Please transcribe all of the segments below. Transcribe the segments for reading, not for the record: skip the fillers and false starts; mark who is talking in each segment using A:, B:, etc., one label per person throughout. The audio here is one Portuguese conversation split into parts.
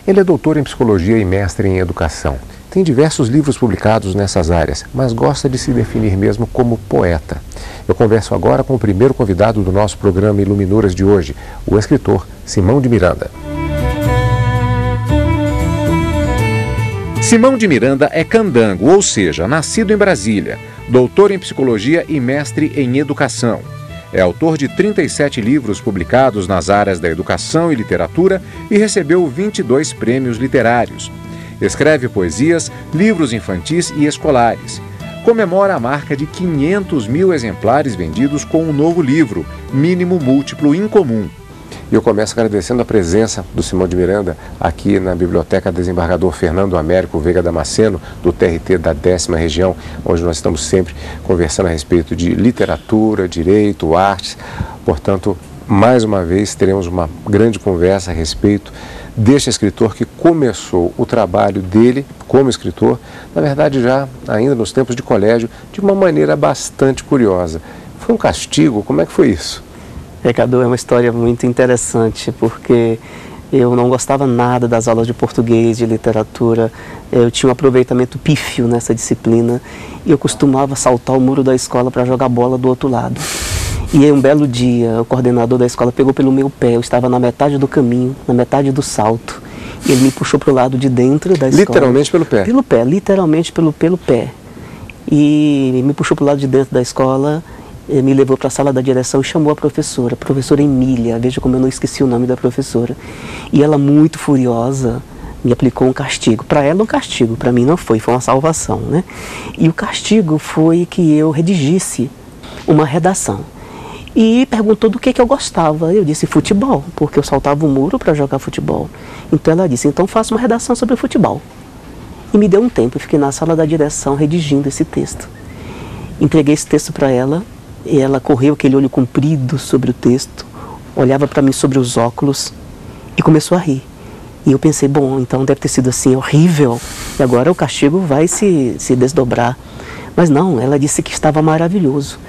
A: Ele é doutor em psicologia e mestre em educação. Tem diversos livros publicados nessas áreas, mas gosta de se definir mesmo como poeta. Eu converso agora com o primeiro convidado do nosso programa Iluminuras de hoje, o escritor Simão de Miranda. Simão de Miranda é candango, ou seja, nascido em Brasília, doutor em psicologia e mestre em educação. É autor de 37 livros publicados nas áreas da educação e literatura e recebeu 22 prêmios literários. Escreve poesias, livros infantis e escolares. Comemora a marca de 500 mil exemplares vendidos com um novo livro, Mínimo Múltiplo Incomum. E eu começo agradecendo a presença do Simão de Miranda aqui na Biblioteca Desembargador Fernando Américo Veiga Damasceno, do TRT da 10ª Região, onde nós estamos sempre conversando a respeito de literatura, direito, artes. Portanto, mais uma vez teremos uma grande conversa a respeito deste escritor que começou o trabalho dele como escritor, na verdade já ainda nos tempos de colégio, de uma maneira bastante curiosa. Foi um castigo? Como é que foi isso?
B: Cadu, é uma história muito interessante, porque eu não gostava nada das aulas de português, de literatura. Eu tinha um aproveitamento pífio nessa disciplina e eu costumava saltar o muro da escola para jogar bola do outro lado. E aí um belo dia, o coordenador da escola pegou pelo meu pé, eu estava na metade do caminho, na metade do salto. E ele me puxou para o lado de dentro da escola.
A: Literalmente pelo pé?
B: Pelo pé, literalmente pelo pé. E me puxou para o lado de dentro da escola, me levou para a sala da direção e chamou a professora Emília, veja como eu não esqueci o nome da professora. E ela, muito furiosa, me aplicou um castigo. Para ela um castigo, para mim não foi uma salvação, né? E o castigo foi que eu redigisse uma redação. E perguntou do que eu gostava. Eu disse futebol, porque eu saltava o muro para jogar futebol. Então ela disse, então faça uma redação sobre futebol. E me deu um tempo, eu fiquei na sala da direção redigindo esse texto. Entreguei esse texto para ela, e ela correu aquele olho comprido sobre o texto, olhava para mim sobre os óculos e começou a rir. E eu pensei, bom, então deve ter sido assim, horrível, e agora o castigo vai se desdobrar. Mas não, ela disse que estava maravilhoso.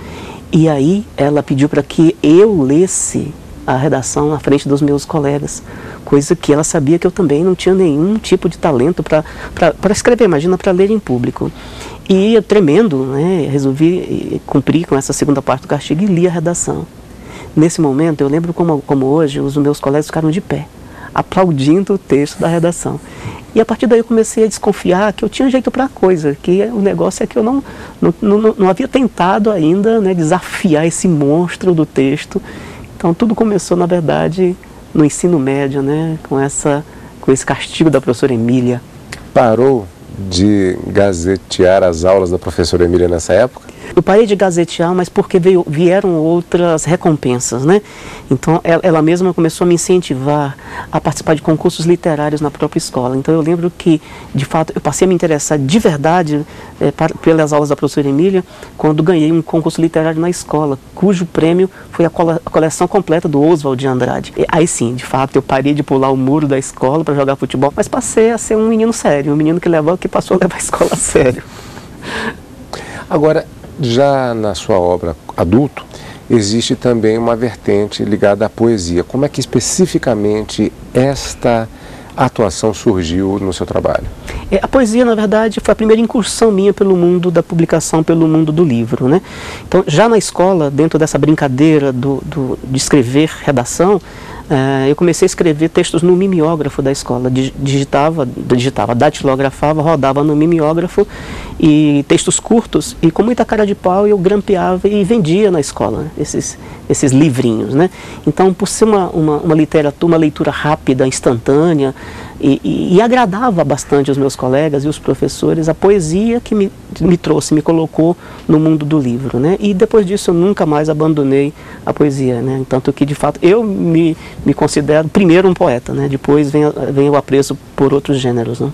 B: E aí ela pediu para que eu lesse a redação na frente dos meus colegas, coisa que ela sabia que eu também não tinha nenhum tipo de talento para escrever, imagina, para ler em público. E eu, tremendo, né, resolvi cumprir com essa segunda parte do castigo e li a redação. Nesse momento, eu lembro como hoje, os meus colegas ficaram de pé, aplaudindo o texto da redação. E a partir daí eu comecei a desconfiar que eu tinha jeito para a coisa, que o negócio é que eu não havia tentado ainda, né, desafiar esse monstro do texto. Então tudo começou, na verdade, no ensino médio, né, com esse castigo da professora Emília.
A: Parou de gazetear as aulas da professora Emília nessa época?
B: Eu parei de gazetear, mas porque vieram outras recompensas, né? Então, ela mesma começou a me incentivar a participar de concursos literários na própria escola. Então, eu lembro que, de fato, eu passei a me interessar de verdade pelas aulas da professora Emília quando ganhei um concurso literário na escola, cujo prêmio foi a coleção completa do Oswald de Andrade. E aí sim, de fato, eu parei de pular o muro da escola para jogar futebol, mas passei a ser um menino sério, um menino que passou a levar a escola a sério.
A: Agora, já na sua obra adulto, existe também uma vertente ligada à poesia. Como é que especificamente esta atuação surgiu no seu trabalho?
B: A poesia, na verdade, foi a primeira incursão minha pelo mundo da publicação, pelo mundo do livro, né? Então, já na escola, dentro dessa brincadeira de escrever redação, eu comecei a escrever textos no mimeógrafo da escola, digitava, datilografava, rodava no mimeógrafo, e textos curtos, e com muita cara de pau eu grampeava e vendia na escola, né, esses livrinhos, né? Então, por ser uma literatura, uma leitura rápida, instantânea, e agradava bastante os meus colegas e os professores, a poesia que me trouxe, me colocou no mundo do livro, né? E depois disso eu nunca mais abandonei a poesia, né? Tanto que, de fato, eu me considero primeiro um poeta, né? Depois vem o apreço por outros gêneros, né?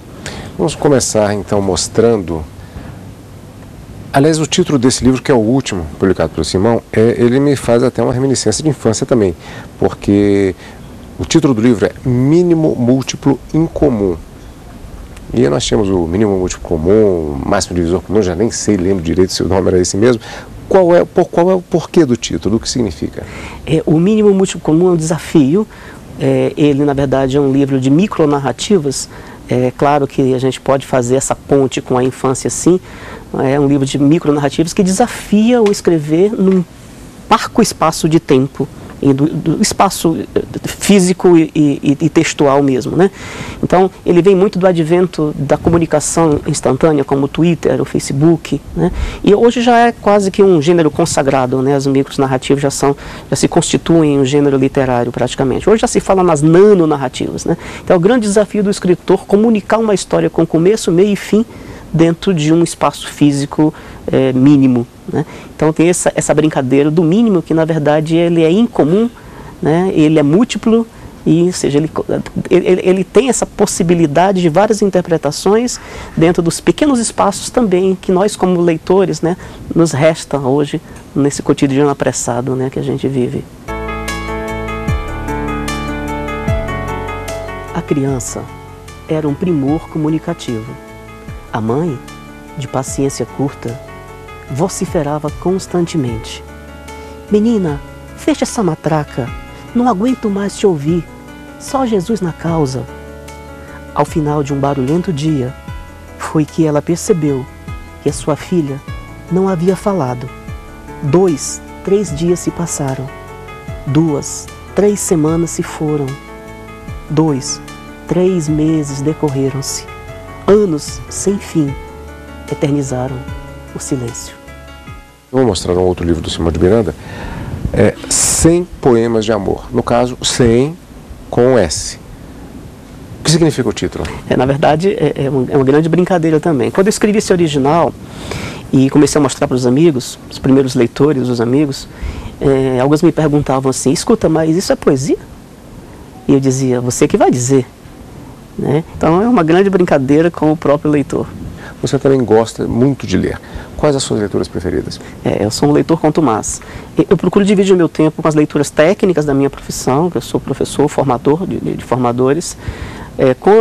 A: Vamos começar então mostrando. Aliás, o título desse livro, que é o último publicado pelo Simão, ele me faz até uma reminiscência de infância também, porque o título do livro é Mínimo Múltiplo Incomum. E aí nós tínhamos o mínimo múltiplo comum, o máximo divisor comum, já nem sei, lembro direito se o nome era esse mesmo. Qual é o porquê do título, o que significa?
B: O mínimo múltiplo comum é um desafio, Ele, na verdade, é um livro de micronarrativas. É claro que a gente pode fazer essa ponte com a infância, sim. É um livro de micronarrativas que desafia o escrever num parco espaço de tempo, do espaço físico e textual mesmo, né? Então, ele vem muito do advento da comunicação instantânea, como o Twitter, o Facebook, né? E hoje já é quase que um gênero consagrado, né? As micronarrativas já se constituem um gênero literário praticamente. Hoje já se fala nas nanonarrativas, né? Então, é o grande desafio do escritor comunicar uma história com começo, meio e fim dentro de um espaço físico mínimo, né? Então tem essa brincadeira do mínimo, que na verdade ele é incomum, né? Ele é múltiplo, e, ou seja, ele tem essa possibilidade de várias interpretações dentro dos pequenos espaços também que nós, como leitores, né, nos resta hoje nesse cotidiano apressado, né, que a gente vive. A criança era um primor comunicativo. A mãe, de paciência curta, vociferava constantemente: menina, fecha essa matraca, não aguento mais te ouvir, só Jesus na causa. Ao final de um barulhento dia, foi que ela percebeu que a sua filha não havia falado. 2, 3 dias se passaram, 2, 3 semanas se foram, 2, 3 meses decorreram-se, anos sem fim eternizaram o silêncio.
A: Vou mostrar um outro livro do Simão de Miranda, 100 Poemas de Amor. No caso, 100 com S. O que significa o título?
B: Na verdade, é uma grande brincadeira também. Quando eu escrevi esse original e comecei a mostrar para os amigos, os primeiros leitores, os amigos, alguns me perguntavam assim: escuta, mas isso é poesia? E eu dizia: você que vai dizer, né? Então é uma grande brincadeira com o próprio leitor.
A: Você também gosta muito de ler. Quais as suas leituras preferidas?
B: Eu sou um leitor contumaz. Eu procuro dividir o meu tempo com as leituras técnicas da minha profissão, que eu sou professor, formador de formadores,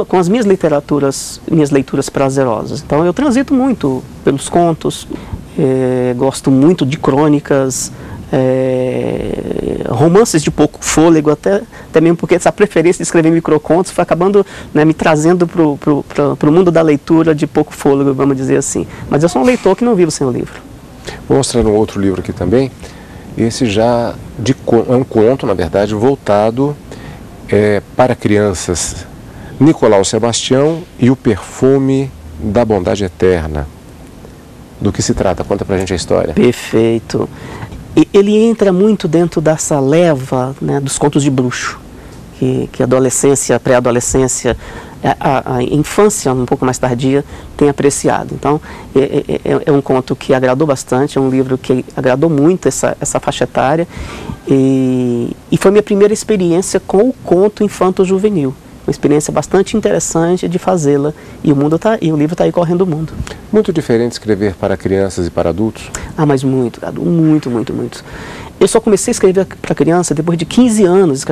B: com as minhas leituras prazerosas. Então eu transito muito pelos contos, gosto muito de crônicas, romances de pouco fôlego, até mesmo porque essa preferência de escrever microcontos foi acabando, né, me trazendo para o mundo da leitura de pouco fôlego, vamos dizer assim. Mas eu sou um leitor que não vivo sem o livro.
A: Vou mostrar um outro livro aqui também. Esse já é um conto, na verdade, voltado para crianças. Nicolau Sebastião e o Perfume da Bondade Eterna. Do que se trata? Conta pra gente a história.
B: Perfeito. Ele entra muito dentro dessa leva, né, dos contos de bruxo, que a adolescência, a pré-adolescência, a infância um pouco mais tardia tem apreciado. Então, é um conto que agradou bastante, é um livro que agradou muito essa faixa etária, e foi minha primeira experiência com o conto infanto-juvenil. Uma experiência bastante interessante de fazê-la, e o livro está aí correndo o mundo.
A: Muito diferente escrever para crianças e para adultos?
B: Mas muito, muito. Eu só comecei a escrever para criança depois de 15 anos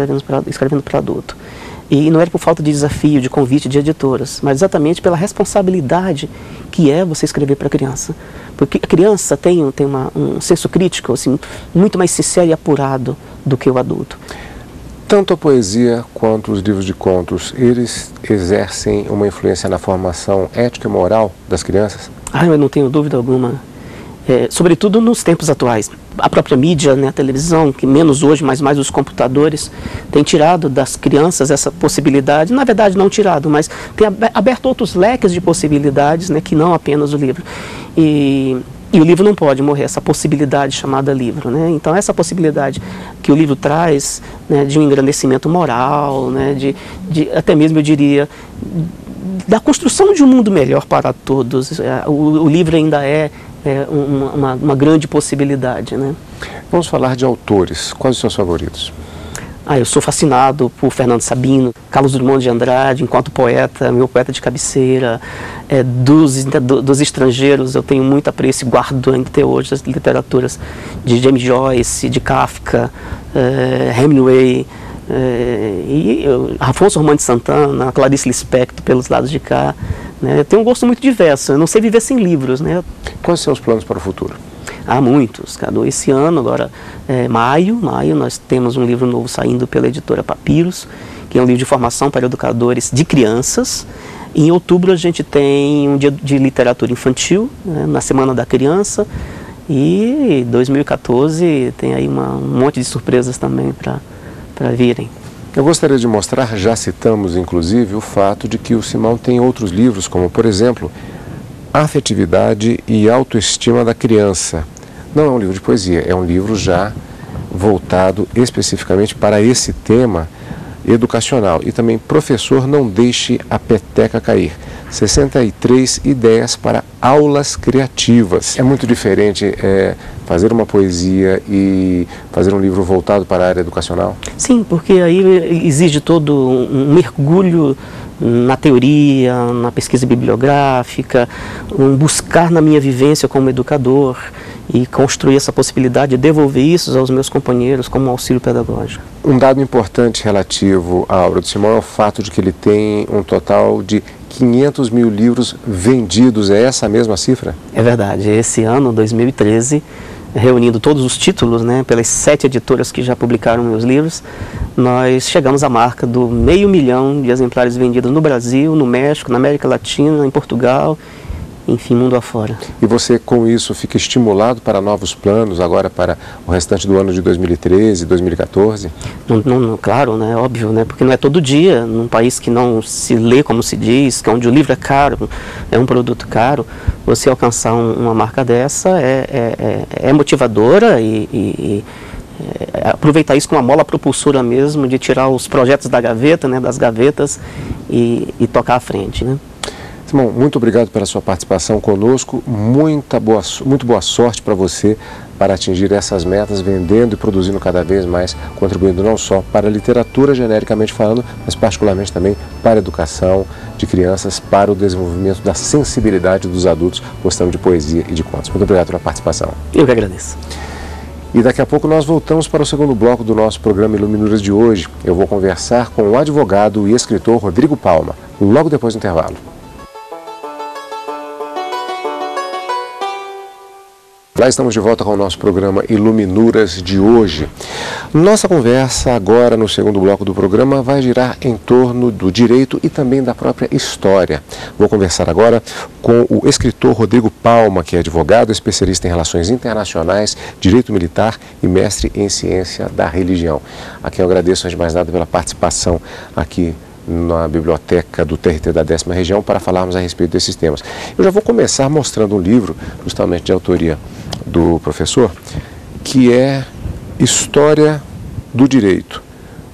B: escrevendo para adulto. E não era por falta de desafio, de convite de editoras, mas exatamente pela responsabilidade que é você escrever para criança. Porque a criança tem um senso crítico assim, muito mais sincero e apurado do que o adulto.
A: Tanto a poesia quanto os livros de contos, eles exercem uma influência na formação ética e moral das crianças?
B: Eu não tenho dúvida alguma. Sobretudo nos tempos atuais. A própria mídia, né, a televisão, que menos hoje, mas mais os computadores, tem tirado das crianças essa possibilidade. Na verdade, não tirado, mas tem aberto outros leques de possibilidades, né, que não apenas o livro. E o livro não pode morrer, essa possibilidade chamada livro, né? Então essa possibilidade que o livro traz, né, de um engrandecimento moral, né, de até mesmo, eu diria, da construção de um mundo melhor para todos, o livro ainda é uma grande possibilidade, né?
A: Vamos falar de autores. Quais os seus favoritos?
B: Eu sou fascinado por Fernando Sabino, Carlos Drummond de Andrade, enquanto poeta, meu poeta de cabeceira. Dos estrangeiros, eu tenho muito apreço e guardo até hoje as literaturas de James Joyce, de Kafka, Hemingway, e Afonso Romano de Santana, Clarice Lispector, pelos lados de cá. Né? Eu tenho um gosto muito diverso, eu não sei viver sem livros, né?
A: Quais são os planos para o futuro?
B: Há muitos, Cadu. Esse ano, agora, maio, nós temos um livro novo saindo pela editora Papiros, que é um livro de formação para educadores de crianças. Em outubro a gente tem um dia de literatura infantil, né, na Semana da Criança. E 2014 tem aí um monte de surpresas também para virem.
A: Eu gostaria de mostrar, já citamos inclusive, o fato de que o Simão tem outros livros, como por exemplo, Afetividade e Autoestima da Criança. Não é um livro de poesia, é um livro já voltado especificamente para esse tema educacional. E também, Professor, não deixe a peteca cair. 63 ideias para aulas criativas. É muito diferente fazer uma poesia e fazer um livro voltado para a área educacional?
B: Sim, porque aí exige todo um mergulho na teoria, na pesquisa bibliográfica, um buscar na minha vivência como educador e construir essa possibilidade de devolver isso aos meus companheiros como auxílio pedagógico. Um
A: dado importante relativo à obra do Simão é o fato de que ele tem um total de 500 mil livros vendidos. É essa a mesma cifra?
B: É verdade. Esse ano, 2013, reunindo todos os títulos, né, pelas 7 editoras que já publicaram meus livros, nós chegamos à marca do 500 mil de exemplares vendidos no Brasil, no México, na América Latina, em Portugal, enfim, mundo afora.
A: E você, com isso, fica estimulado para novos planos agora para o restante do ano de 2013, 2014?
B: Claro, né, óbvio, né, porque não é todo dia, num país que não se lê como se diz, que onde o livro é caro, é um produto caro, você alcançar uma marca dessa é motivadora e aproveitar isso como uma mola propulsora mesmo, de tirar os projetos da gaveta, né, das gavetas e tocar à frente, né.
A: Simão, muito obrigado pela sua participação conosco, muito boa sorte para você para atingir essas metas, vendendo e produzindo cada vez mais, contribuindo não só para a literatura genericamente falando, mas particularmente também para a educação de crianças, para o desenvolvimento da sensibilidade dos adultos, gostando de poesia e de contos. Muito obrigado pela participação.
B: Eu que agradeço.
A: E daqui a pouco nós voltamos para o segundo bloco do nosso programa Iluminuras de hoje. Eu vou conversar com o advogado e escritor Rodrigo Palma, logo depois do intervalo. Lá estamos de volta com o nosso programa Iluminuras de hoje. Nossa conversa agora no segundo bloco do programa vai girar em torno do direito e também da própria história. Vou conversar agora com o escritor Rodrigo Palma, que é advogado, especialista em relações internacionais, direito militar e mestre em ciência da religião. A quem eu agradeço, antes de mais nada, pela participação aqui na biblioteca do TRT da 10ª região para falarmos a respeito desses temas. Eu já vou começar mostrando um livro, justamente de autoria do professor, que é História do Direito,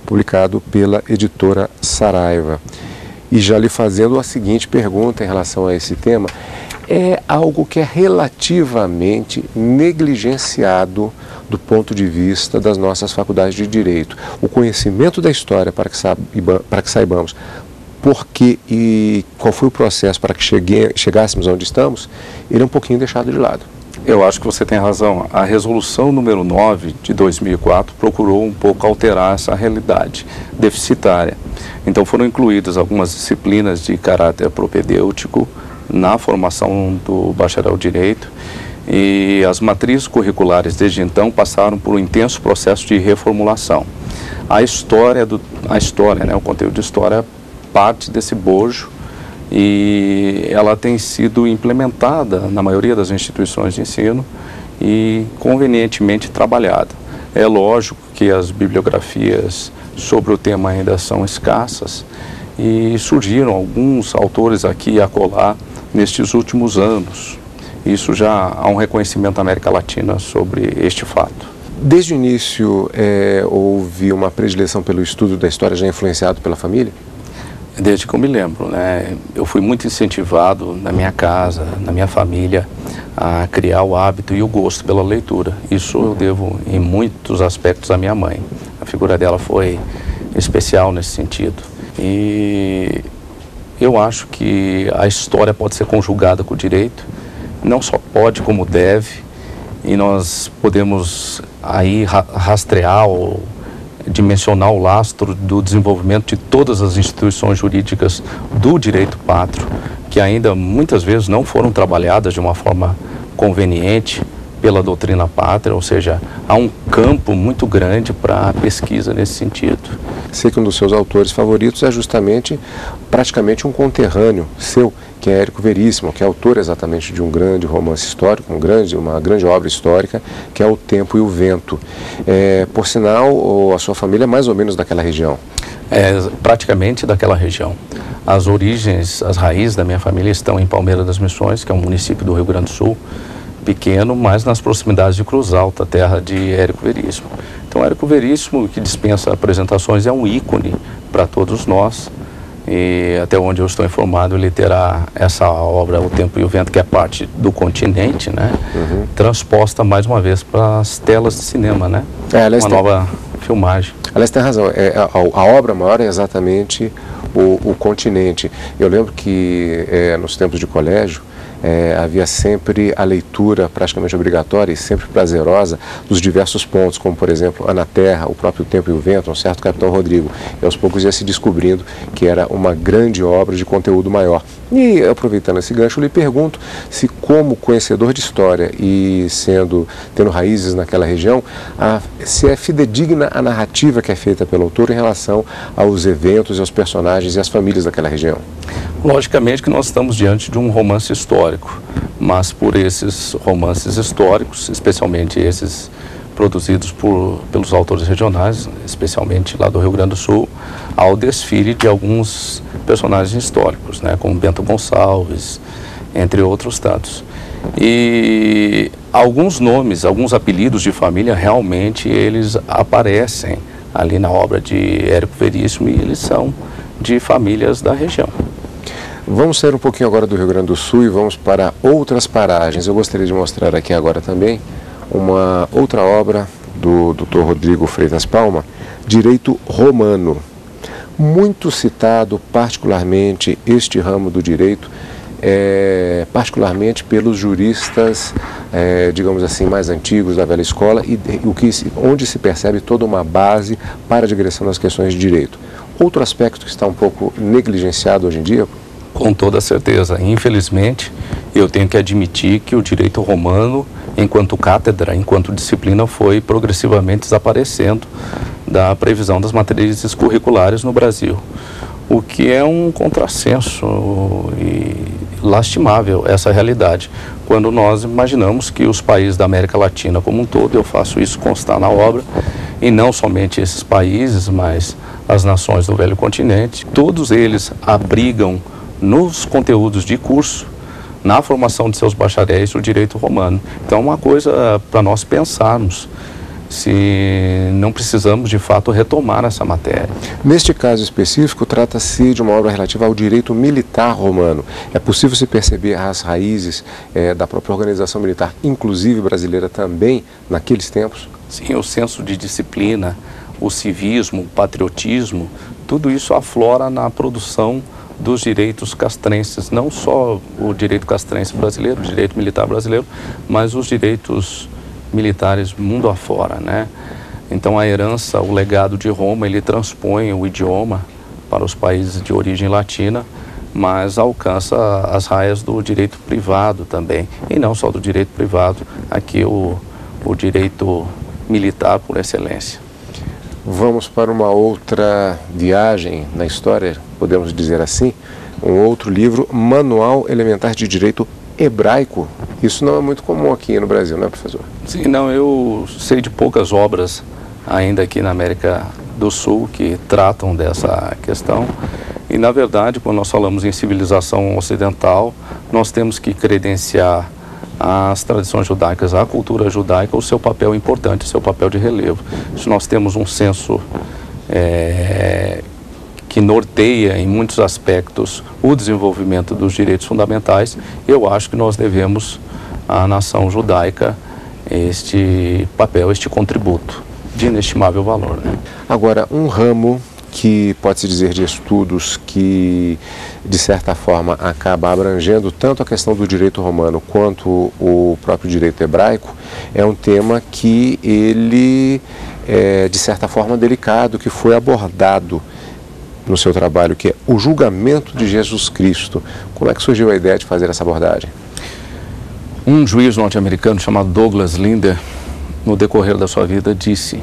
A: publicado pela editora Saraiva. E já lhe fazendo a seguinte pergunta em relação a esse tema: é algo que é relativamente negligenciado do ponto de vista das nossas faculdades de direito. O conhecimento da história, para que saibamos por que e qual foi o processo para que chegássemos onde estamos, ele é um pouquinho deixado de lado.
C: Eu acho que você tem razão. A resolução número 9 de 2004 procurou um pouco alterar essa realidade deficitária. Então foram incluídas algumas disciplinas de caráter propedêutico na formação do bacharel de Direito, e as matrizes curriculares desde então passaram por um intenso processo de reformulação. A história, né, o conteúdo de história parte desse bojo, e ela tem sido implementada na maioria das instituições de ensino e convenientemente trabalhada. É lógico que as bibliografias sobre o tema ainda são escassas, e surgiram alguns autores aqui e acolá nestes últimos anos. Isso já há um reconhecimento na América Latina sobre este fato.
A: Desde o início houve uma predileção pelo estudo da história, já influenciado pela família?
C: Desde que eu me lembro, né? Eu fui muito incentivado na minha casa, na minha família, a criar o hábito e o gosto pela leitura. Isso eu devo em muitos aspectos à minha mãe. A figura dela foi especial nesse sentido. E eu acho que a história pode ser conjugada com o direito, não só pode como deve, e nós podemos aí rastrear ou dimensionar o lastro do desenvolvimento de todas as instituições jurídicas do direito pátrio, que ainda muitas vezes não foram trabalhadas de uma forma conveniente pela doutrina pátria, ou seja, há um campo muito grande para a pesquisa nesse sentido.
A: Sei que um dos seus autores favoritos é justamente, praticamente um conterrâneo seu, que é Érico Veríssimo, que é autor exatamente de um grande romance histórico, uma grande obra histórica, que é O Tempo e o Vento. Por sinal, a sua família é mais ou menos daquela região?
C: É praticamente daquela região. As origens, as raízes da minha família estão em Palmeira das Missões, que é um município do Rio Grande do Sul, pequeno, mas nas proximidades de Cruz Alta, terra de Érico Veríssimo. Então, Érico Veríssimo, que dispensa apresentações, é um ícone para todos nós. E até onde eu estou informado, ele terá essa obra, O Tempo e o Vento, que é parte do continente, né? Transposta mais uma vez para as telas de cinema, né? Uma nova filmagem.
A: Aliás, tem razão. A obra maior é exatamente o continente. Eu lembro que nos tempos de colégio, havia sempre a leitura praticamente obrigatória e sempre prazerosa dos diversos pontos, como por exemplo, a Na Terra, O Próprio Tempo e o Vento, um certo Capitão Rodrigo. E aos poucos ia se descobrindo que era uma grande obra de conteúdo maior. E aproveitando esse gancho, eu lhe pergunto se, como conhecedor de história e tendo raízes naquela região, se é fidedigna a narrativa que é feita pelo autor em relação aos eventos e aos personagens e às famílias daquela região.
C: Logicamente que nós estamos diante de um romance histórico, mas por esses romances históricos, especialmente esses produzidos pelos autores regionais, especialmente lá do Rio Grande do Sul, ao desfile de alguns personagens históricos, né, como Bento Gonçalves, entre outros tantos. E alguns nomes, alguns apelidos de família, realmente eles aparecem ali na obra de Érico Veríssimo e eles são de famílias da região.
A: Vamos sair um pouquinho agora do Rio Grande do Sul e vamos para outras paragens. Eu gostaria de mostrar aqui agora também uma outra obra do Dr. Rodrigo Freitas Palma, Direito Romano. Muito citado, particularmente, este ramo do direito, particularmente pelos juristas, digamos assim, mais antigos da velha escola, e onde se percebe toda uma base para a digressão das questões de direito. Outro aspecto que está um pouco negligenciado hoje em dia?
C: Com toda certeza. Infelizmente, eu tenho que admitir que o direito romano, enquanto cátedra, enquanto disciplina, foi progressivamente desaparecendo da previsão das matrizes curriculares no Brasil. O que é um contrassenso e lastimável essa realidade, quando nós imaginamos que os países da América Latina como um todo, eu faço isso constar na obra, e não somente esses países, mas as nações do velho continente, todos eles abrigam nos conteúdos de curso, na formação de seus bacharéis, o direito romano. Então é uma coisa para nós pensarmos se não precisamos de fato retomar essa matéria.
A: Neste caso específico, trata-se de uma obra relativa ao direito militar romano. É possível se perceber as raízes da própria organização militar, inclusive brasileira também, naqueles tempos?
C: Sim, o senso de disciplina, o civismo, o patriotismo, tudo isso aflora na produção dos direitos castrenses, não só o direito castrense brasileiro, o direito militar brasileiro, mas os direitos militares mundo afora, né? Então a herança, o legado de Roma, ele transpõe o idioma para os países de origem latina, mas alcança as raias do direito privado também, e não só do direito privado, aqui o direito militar por excelência.
A: Vamos para uma outra viagem na história, podemos dizer assim, um outro livro, Manual Elementar de Direito Hebraico. Isso não é muito comum aqui no Brasil, não é, professor?
C: Sim, não, eu sei de poucas obras ainda aqui na América do Sul que tratam dessa questão. E, na verdade, quando nós falamos em civilização ocidental, nós temos que credenciar as tradições judaicas, a cultura judaica, o seu papel importante, o seu papel de relevo. Se nós temos um senso que norteia em muitos aspectos o desenvolvimento dos direitos fundamentais, eu acho que nós devemos à nação judaica este papel, este contributo de inestimável valor, né?
A: Agora, um ramo que pode-se dizer de estudos que, de certa forma, acaba abrangendo tanto a questão do direito romano quanto o próprio direito hebraico, é um tema que ele é, de certa forma, delicado, que foi abordado no seu trabalho, que é o julgamento de Jesus Cristo. Como é que surgiu a ideia de fazer essa abordagem?
C: Um juiz norte-americano chamado Douglas Linder, no decorrer da sua vida, disse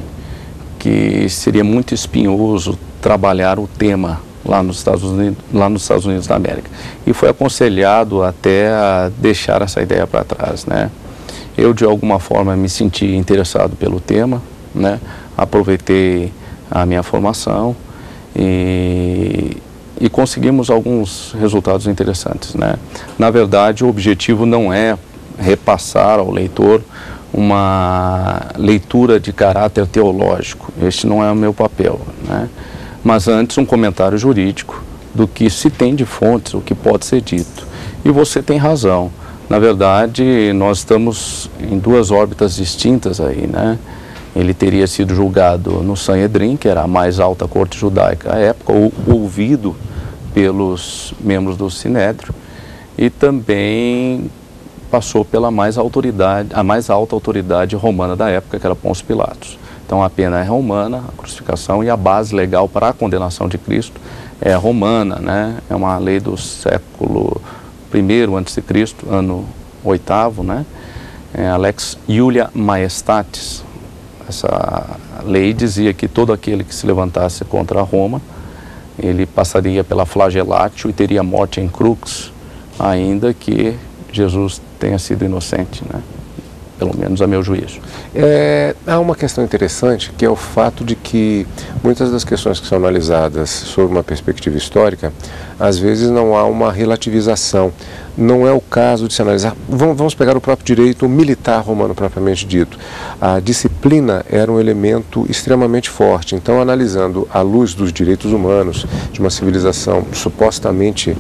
C: que seria muito espinhoso trabalhar o tema lá nos Estados Unidos da América. E foi aconselhado até a deixar essa ideia para trás, né? Eu, de alguma forma, me senti interessado pelo tema, né? Aproveitei a minha formação e conseguimos alguns resultados interessantes, né? Na verdade, o objetivo não é repassar ao leitor uma leitura de caráter teológico. Este não é o meu papel, né? Mas antes um comentário jurídico do que se tem de fontes, o que pode ser dito. E você tem razão. Na verdade, nós estamos em duas órbitas distintas aí, né? Ele teria sido julgado no Sanhedrin, que era a mais alta corte judaica à época, ouvido pelos membros do Sinédrio, e também passou pela a mais alta autoridade romana da época, que era Pôncio Pilatos. Então a pena é romana, a crucificação, e a base legal para a condenação de Cristo é romana, né? É uma lei do século I a.C., ano 8º, né? É a Lex Iulia Maestatis. Essa lei dizia que todo aquele que se levantasse contra Roma, ele passaria pela flagelatio e teria morte em crux, ainda que Jesus tenha sido inocente, né? Pelo menos a meu juízo.
A: Há uma questão interessante, que é o fato de que muitas das questões que são analisadas sob uma perspectiva histórica, às vezes não há uma relativização. Não é o caso de se analisar. Vamos pegar o próprio direito militar romano propriamente dito. A disciplina era um elemento extremamente forte. Então, analisando à luz dos direitos humanos de uma civilização supostamente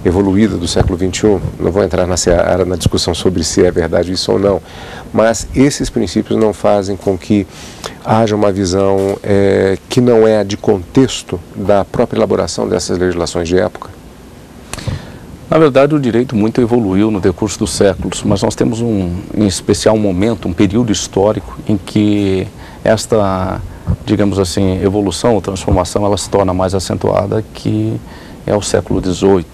A: evoluída do século XXI, não vou entrar na discussão sobre se é verdade isso ou não, mas esses princípios não fazem com que haja uma visão que não é a de contexto da própria elaboração dessas legislações de época?
C: Na verdade, o direito muito evoluiu no decurso dos séculos, mas nós temos em especial, um momento, um período histórico em que esta, digamos assim, evolução ou transformação, ela se torna mais acentuada, que é o século XVIII,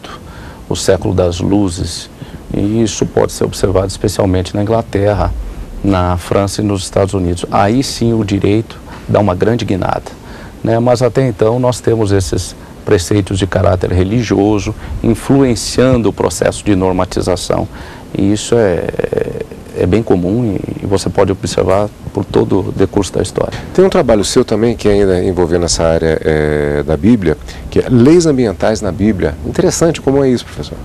C: o século das luzes, e isso pode ser observado especialmente na Inglaterra, na França e nos Estados Unidos. Aí sim o direito dá uma grande guinada, né? Mas até então nós temos esses preceitos de caráter religioso influenciando o processo de normatização, e isso é bem comum e você pode observar por todo o decurso da história.
A: Tem um trabalho seu também, que ainda envolvendo essa área da Bíblia, que é Leis Ambientais na Bíblia. Interessante, como é isso, professor?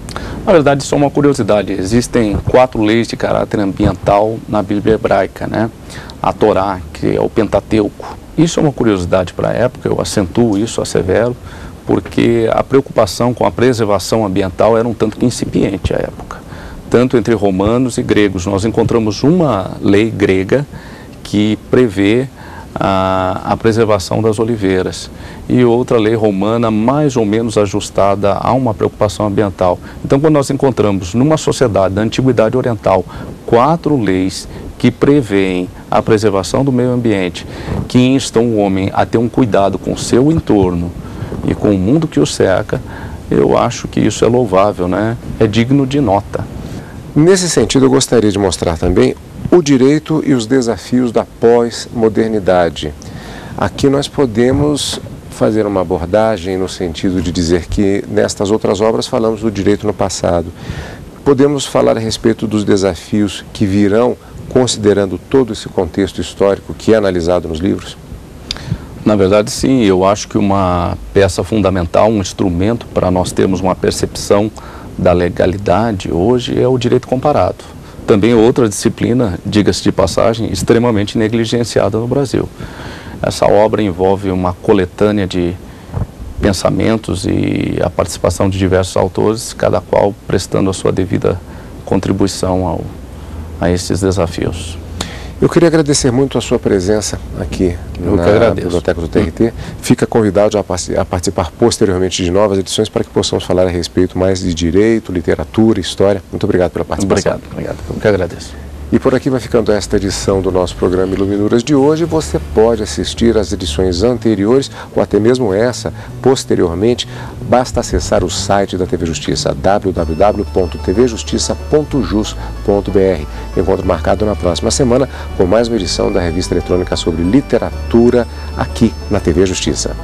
C: Na verdade, isso é uma curiosidade. Existem 4 leis de caráter ambiental na Bíblia hebraica, né? A Torá, que é o Pentateuco. Isso é uma curiosidade para a época, eu acentuo isso, assevero, porque a preocupação com a preservação ambiental era um tanto que incipiente à época. Tanto entre romanos e gregos. Nós encontramos uma lei grega que prevê a preservação das oliveiras e outra lei romana mais ou menos ajustada a uma preocupação ambiental. Então, quando nós encontramos numa sociedade da Antiguidade Oriental 4 leis que prevêem a preservação do meio ambiente, que instam o homem a ter um cuidado com o seu entorno e com o mundo que o cerca, eu acho que isso é louvável, né? É digno de nota.
A: Nesse sentido, eu gostaria de mostrar também o direito e os desafios da pós-modernidade. Aqui nós podemos fazer uma abordagem no sentido de dizer que nestas outras obras falamos do direito no passado. Podemos falar a respeito dos desafios que virão considerando todo esse contexto histórico que é analisado nos livros?
C: Na verdade, sim. Eu acho que uma peça fundamental, um instrumento para nós termos uma percepção da legalidade hoje é o direito comparado. Também outra disciplina, diga-se de passagem, extremamente negligenciada no Brasil. Essa obra envolve uma coletânea de pensamentos e a participação de diversos autores, cada qual prestando a sua devida contribuição a esses desafios.
A: Eu queria agradecer muito a sua presença aqui na Biblioteca do TRT. Fica convidado a participar posteriormente de novas edições para que possamos falar a respeito mais de direito, literatura, história. Muito obrigado pela participação.
C: Obrigado. Eu que agradeço.
A: E por aqui vai ficando esta edição do nosso programa Iluminuras de hoje. Você pode assistir às edições anteriores ou até mesmo essa posteriormente. Basta acessar o site da TV Justiça, www.tvjustiça.jus.br. Encontro marcado na próxima semana com mais uma edição da revista eletrônica sobre literatura aqui na TV Justiça.